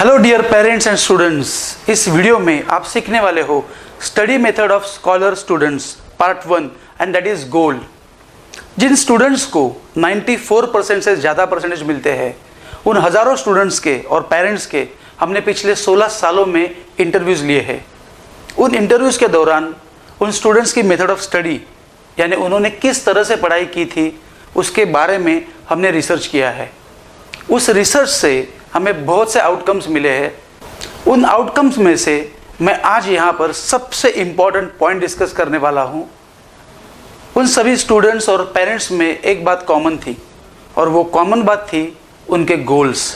Hello dear parents and students, इस video में आप सीखने वाले हो study method of scholar students part 1 and that is goal. जिन स्टूडेंट्स को 94% से ज़्यादा परसेंटेज मिलते हैं उन हज़ारों स्टूडेंट्स के और पेरेंट्स के हमने पिछले 16 सालों में इंटरव्यूज़ लिए हैं। उन इंटरव्यूज़ के दौरान उन स्टूडेंट्स की मेथड ऑफ स्टडी यानी उन्होंने किस तरह से पढ़ाई की थी उसके बारे में हमने रिसर्च किया है। उस रिसर्च से हमें बहुत से आउटकम्स मिले हैं। उन आउटकम्स में से मैं आज यहाँ पर सबसे इम्पॉर्टेंट पॉइंट डिस्कस करने वाला हूँ। उन सभी स्टूडेंट्स और पेरेंट्स में एक बात कॉमन थी और वो कॉमन बात थी उनके गोल्स।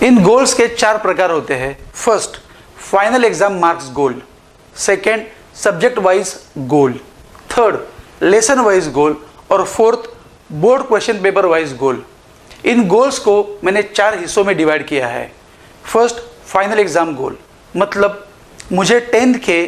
इन गोल्स के 4 प्रकार होते हैं। First, final exam marks goal. Second, subject wise goal. Third, lesson wise goal. और fourth, board question paper wise goal. इन गोल्स को मैंने 4 हिस्सों में डिवाइड किया है। फर्स्ट, फाइनल एग्ज़ाम गोल, मतलब मुझे 10th के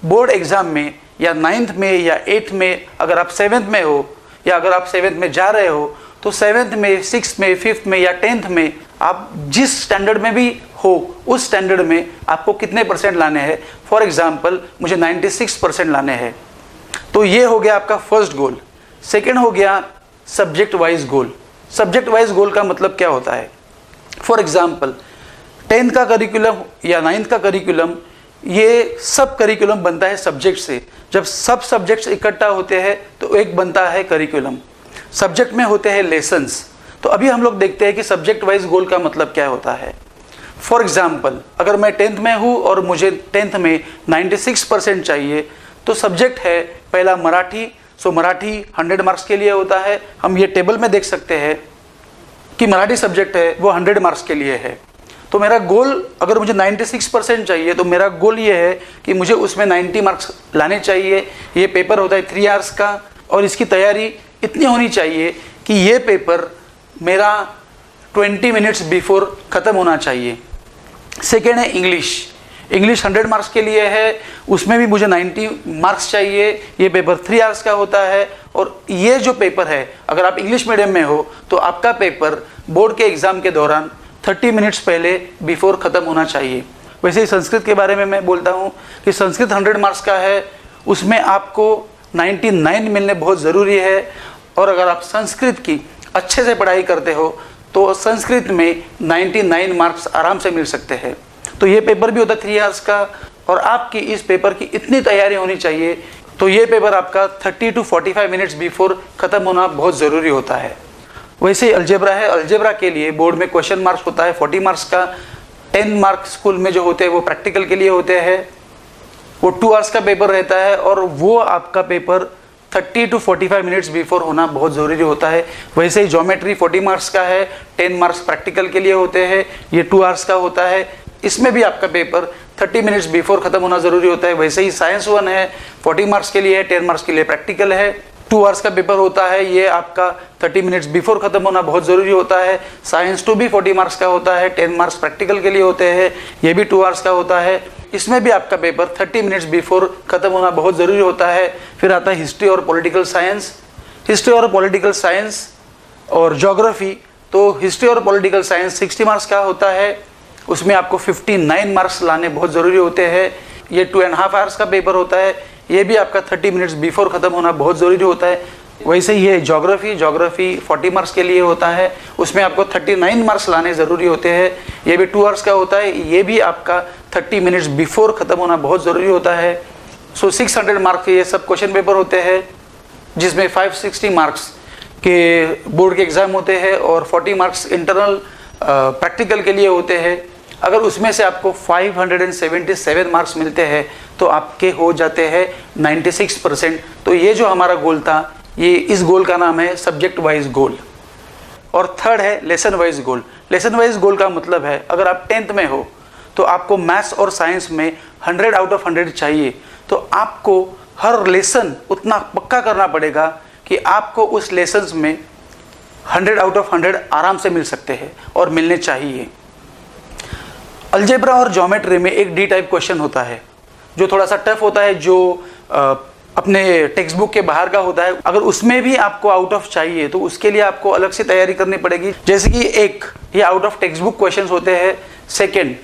बोर्ड एग्ज़ाम में या 9th में या 8th में, अगर आप 7th में हो या अगर आप 7th में जा रहे हो तो 7th में, 6th में, 5th में या 10th में आप जिस स्टैंडर्ड में भी हो उस स्टैंडर्ड में आपको कितने परसेंट लाने हैं। फॉर एग्ज़ाम्पल मुझे 96% लाने हैं, तो ये हो गया आपका फर्स्ट गोल। सेकेंड हो गया सब्जेक्ट वाइज गोल। सब्जेक्ट वाइज गोल का मतलब क्या होता है? फॉर एग्जाम्पल 10th का करिकुलम या 9th का करिकुलम, ये सब करिकुलम बनता है सब्जेक्ट से। जब सब सब्जेक्ट्स इकट्ठा होते हैं तो एक बनता है करिकुलम। सब्जेक्ट में होते हैं लेसन्स। तो अभी हम लोग देखते हैं कि सब्जेक्ट वाइज गोल का मतलब क्या होता है। फॉर एग्जाम्पल अगर मैं 10th में हूँ और मुझे 10th में 96% चाहिए तो सब्जेक्ट है पहला मराठी। सो मराठी 100 मार्क्स के लिए होता है। हम ये टेबल में देख सकते हैं कि मराठी सब्जेक्ट है वो 100 मार्क्स के लिए है। तो मेरा गोल, अगर मुझे 96% चाहिए तो मेरा गोल ये है कि मुझे उसमें 90 मार्क्स लाने चाहिए। ये पेपर होता है 3 आवर्स का और इसकी तैयारी इतनी होनी चाहिए कि ये पेपर मेरा 20 मिनट्स बिफोर ख़त्म होना चाहिए। सेकेंड है इंग्लिश। इंग्लिश 100 मार्क्स के लिए है, उसमें भी मुझे 90 मार्क्स चाहिए। ये पेपर 3 आवर्स का होता है और ये जो पेपर है, अगर आप इंग्लिश मीडियम में हो तो आपका पेपर बोर्ड के एग्ज़ाम के दौरान 30 मिनट्स पहले बिफोर ख़त्म होना चाहिए। वैसे ही संस्कृत के बारे में मैं बोलता हूँ कि संस्कृत 100 मार्क्स का है, उसमें आपको 99 मिलने बहुत ज़रूरी है। और अगर आप संस्कृत की अच्छे से पढ़ाई करते हो तो संस्कृत में 99 मार्क्स आराम से मिल सकते हैं। तो ये पेपर भी होता है 3 आवर्स का और आपकी इस पेपर की इतनी तैयारी होनी चाहिए। तो ये पेपर आपका 30 to 45 मिनट्स बिफोर ख़त्म होना बहुत ज़रूरी होता है। वैसे ही अलजेब्रा है। अलजेब्रा के लिए बोर्ड में क्वेश्चन मार्क्स होता है 40 मार्क्स का। 10 मार्क्स स्कूल में जो होते हैं वो प्रैक्टिकल के लिए होते हैं। वो 2 आवर्स का पेपर रहता है और वो आपका पेपर 30 to 45 मिनट्स बिफोर होना बहुत ज़रूरी होता है। वैसे ही ज्योमेट्री 40 मार्क्स का है, 10 मार्क्स प्रैक्टिकल के लिए होते हैं, ये 2 आवर्स का होता है। इसमें भी आपका पेपर 30 मिनट्स बिफोर ख़त्म होना ज़रूरी होता है। वैसे ही साइंस 1 है, 40 मार्क्स के लिए है, 10 मार्क्स के लिए प्रैक्टिकल है, 2 आवर्स का पेपर होता है। ये आपका 30 मिनट्स बिफोर ख़त्म होना बहुत ज़रूरी होता है। साइंस 2 भी 40 मार्क्स का होता है, 10 मार्क्स प्रैक्टिकल के लिए होते हैं, ये भी 2 आवर्स का होता है। इसमें भी आपका पेपर 30 मिनट्स बिफोर ख़त्म होना बहुत ज़रूरी होता है। फिर आता है हिस्ट्री और पॉलिटिकल साइंस। हिस्ट्री और पॉलिटिकल साइंस और ज्योग्राफी, तो हिस्ट्री और पॉलिटिकल साइंस 60 मार्क्स का होता है। उसमें आपको 59 मार्क्स लाने बहुत ज़रूरी होते हैं। ये 2.5 आवर्स का पेपर होता है, ये भी आपका 30 मिनट्स बिफोर ख़त्म होना बहुत ज़रूरी होता है। वैसे ही ये ज्योग्राफी 40 मार्क्स के लिए होता है, उसमें आपको 39 मार्क्स लाने ज़रूरी होते हैं। ये भी 2 आवर्स का होता है, ये भी आपका 30 मिनट्स बिफोर ख़त्म होना बहुत ज़रूरी होता है। सो 600 मार्क्स के ये सब क्वेश्चन पेपर होते हैं जिसमें 560 मार्क्स के बोर्ड के एग्ज़ाम होते हैं और 40 मार्क्स इंटरनल प्रैक्टिकल के लिए होते हैं। अगर उसमें से आपको 577 मार्क्स मिलते हैं तो आपके हो जाते हैं 96%। तो ये जो हमारा गोल था, ये इस गोल का नाम है सब्जेक्ट वाइज गोल। और थर्ड है लेसन वाइज गोल। लेसन वाइज गोल का मतलब है अगर आप 10th में हो तो आपको मैथ्स और साइंस में 100 आउट ऑफ 100 चाहिए, तो आपको हर लेसन उतना पक्का करना पड़ेगा कि आपको उस लेसन्स में 100 आउट ऑफ 100 आराम से मिल सकते हैं और मिलने चाहिए। अलजेब्रा और ज्योमेट्री में एक डी टाइप क्वेश्चन होता है जो थोड़ा सा टफ होता है, जो अपने टेक्स्ट बुक के बाहर का होता है। अगर उसमें भी आपको आउट ऑफ चाहिए तो उसके लिए आपको अलग से तैयारी करनी पड़ेगी। जैसे कि एक ये out of text book questions होते हैं। सेकंड,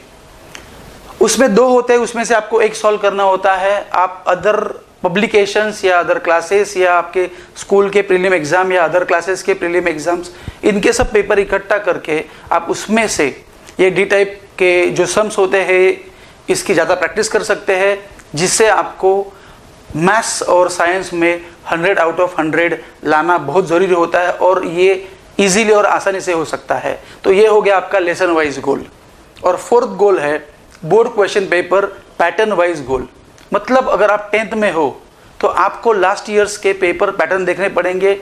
उसमें 2 होते हैं, उसमें से आपको एक सॉल्व करना होता है। आप अदर पब्लिकेशंस या अदर क्लासेस या आपके स्कूल के प्रीलिम एग्ज़ाम या अदर क्लासेस के प्रीलिम एग्ज़ाम्स, इनके सब पेपर इकट्ठा करके आप उसमें से ये डी टाइप के जो सम्स होते हैं इसकी ज़्यादा प्रैक्टिस कर सकते हैं, जिससे आपको मैथ्स और साइंस में 100 आउट ऑफ 100 लाना बहुत ज़रूरी होता है और ये इजीली और आसानी से हो सकता है। तो ये हो गया आपका लेसन वाइज गोल। और 4th गोल है board question paper pattern wise goal. मतलब अगर आप 10th में हो तो आपको लास्ट ईयर्स के पेपर पैटर्न देखने पड़ेंगे,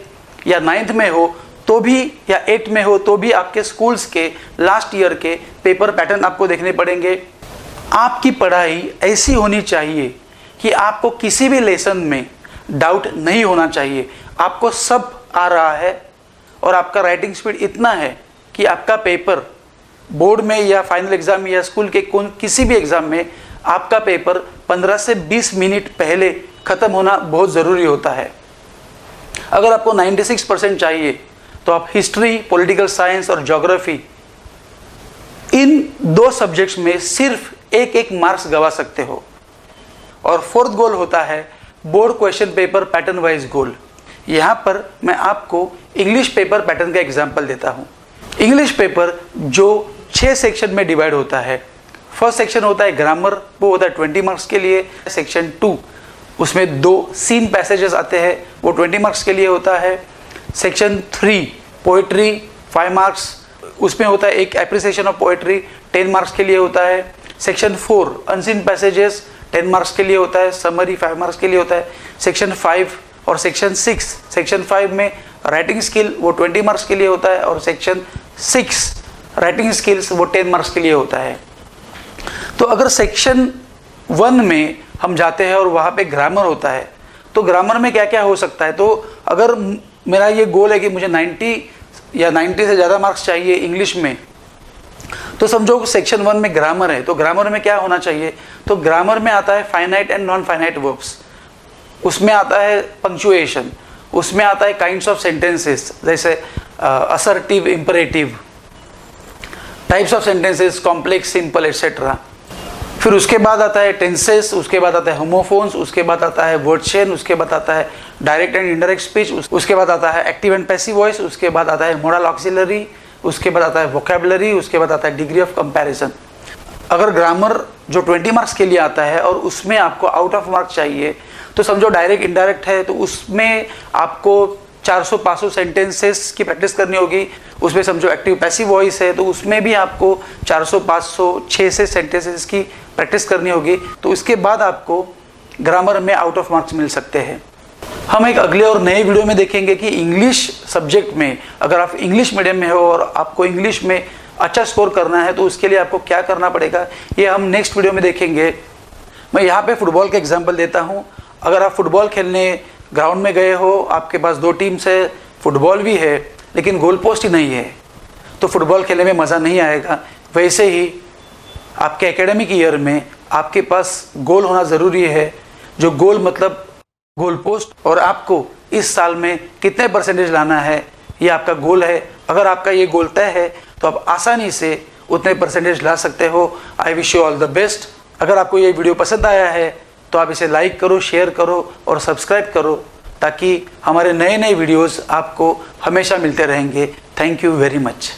या 9th में हो तो भी, या 8th में हो तो भी आपके स्कूल्स के लास्ट ईयर के पेपर पैटर्न आपको देखने पड़ेंगे। आपकी पढ़ाई ऐसी होनी चाहिए कि आपको किसी भी लेसन में डाउट नहीं होना चाहिए, आपको सब आ रहा है और आपका राइटिंग स्पीड इतना है कि आपका पेपर बोर्ड में या फाइनल एग्जाम में या स्कूल के किसी भी एग्जाम में आपका पेपर 15 से 20 मिनट पहले ख़त्म होना बहुत ज़रूरी होता है। अगर आपको 96% चाहिए तो आप हिस्ट्री, पॉलिटिकल साइंस और ज्योग्राफी, इन 2 सब्जेक्ट्स में सिर्फ एक मार्क्स गवा सकते हो। और 4th गोल होता है board question paper pattern wise goal. यहाँ पर मैं आपको इंग्लिश पेपर पैटर्न का एग्जाम्पल देता हूँ। इंग्लिश पेपर जो 6 सेक्शन में डिवाइड होता है। फर्स्ट सेक्शन होता है ग्रामर, वो होता है 20 मार्क्स के लिए। सेक्शन 2 उसमें 2 सीन पैसेजेस आते हैं, वो 20 मार्क्स के लिए होता है। सेक्शन 3 पोइट्री 5 मार्क्स, उसमें होता है एक एप्रिसिएशन ऑफ पोइट्री 10 मार्क्स के लिए होता है। सेक्शन 4 अनसीन पैसेजेस 10 मार्क्स के लिए होता है। समरी 5 मार्क्स के लिए होता है। सेक्शन 5 और सेक्शन 6, सेक्शन 5 में राइटिंग स्किल वो 20 मार्क्स के लिए होता है और सेक्शन 6 राइटिंग स्किल्स वो 10 मार्क्स के लिए होता है। तो अगर सेक्शन 1 में हम जाते हैं और वहाँ पे ग्रामर होता है, तो ग्रामर में क्या क्या हो सकता है। तो अगर मेरा ये गोल है कि मुझे 90 या 90 से ज़्यादा मार्क्स चाहिए इंग्लिश में, तो समझो सेक्शन 1 में ग्रामर है, तो ग्रामर में क्या होना चाहिए। तो ग्रामर में आता है finite and non finite verbs, उसमें आता है पंक्चुएशन, उसमें आता है काइंड्स ऑफ सेंटेंसेस जैसे assertive, imperative, types of sentences, complex, simple etcetera. फिर उसके बाद आता है टेंसेस, उसके बाद आता है होमोफोन्स, उसके बाद आता है वर्ड चेन, उसके बाद आता है डायरेक्ट एंड इनडायरेक्ट स्पीच, उसके बाद आता है एक्टिव एंड पैसिव वॉइस, उसके बाद आता है मोडल ऑक्सिलरी, उसके बाद आता है वोकैबुलरी, उसके बाद आता है डिग्री ऑफ कंपैरिजन। अगर ग्रामर जो 20 मार्क्स के लिए आता है और उसमें आपको आउट ऑफ मार्क्स चाहिए, तो समझो डायरेक्ट इनडायरेक्ट है, तो उसमें आपको 400-500 सेंटेंसेस की प्रैक्टिस करनी होगी। उसमें समझो एक्टिव पैसिव वॉइस है, तो उसमें भी आपको 400-500 6 से सेंटेंसेस की प्रैक्टिस करनी होगी। तो उसके बाद आपको ग्रामर में आउट ऑफ मार्क्स मिल सकते हैं। हम एक अगले और नए वीडियो में देखेंगे कि इंग्लिश सब्जेक्ट में अगर आप इंग्लिश मीडियम में हो और आपको इंग्लिश में अच्छा स्कोर करना है तो उसके लिए आपको क्या करना पड़ेगा, ये हम नेक्स्ट वीडियो में देखेंगे। मैं यहाँ पे फुटबॉल का एग्जांपल देता हूँ। अगर आप फुटबॉल खेलने ग्राउंड में गए हो, आपके पास 2 टीम्स है, फुटबॉल भी है लेकिन गोल पोस्ट ही नहीं है, तो फुटबॉल खेलने में मज़ा नहीं आएगा। वैसे ही आपके एकेडमिक ईयर में आपके पास गोल होना ज़रूरी है। जो गोल मतलब गोल पोस्ट, और आपको इस साल में कितने परसेंटेज लाना है ये आपका गोल है। अगर आपका ये गोल तय है तो आप आसानी से उतने परसेंटेज ला सकते हो। I wish you all the best. अगर आपको ये वीडियो पसंद आया है तो आप इसे लाइक करो, शेयर करो और सब्सक्राइब करो, ताकि हमारे नए नए वीडियोस आपको हमेशा मिलते रहेंगे। Thank you very much.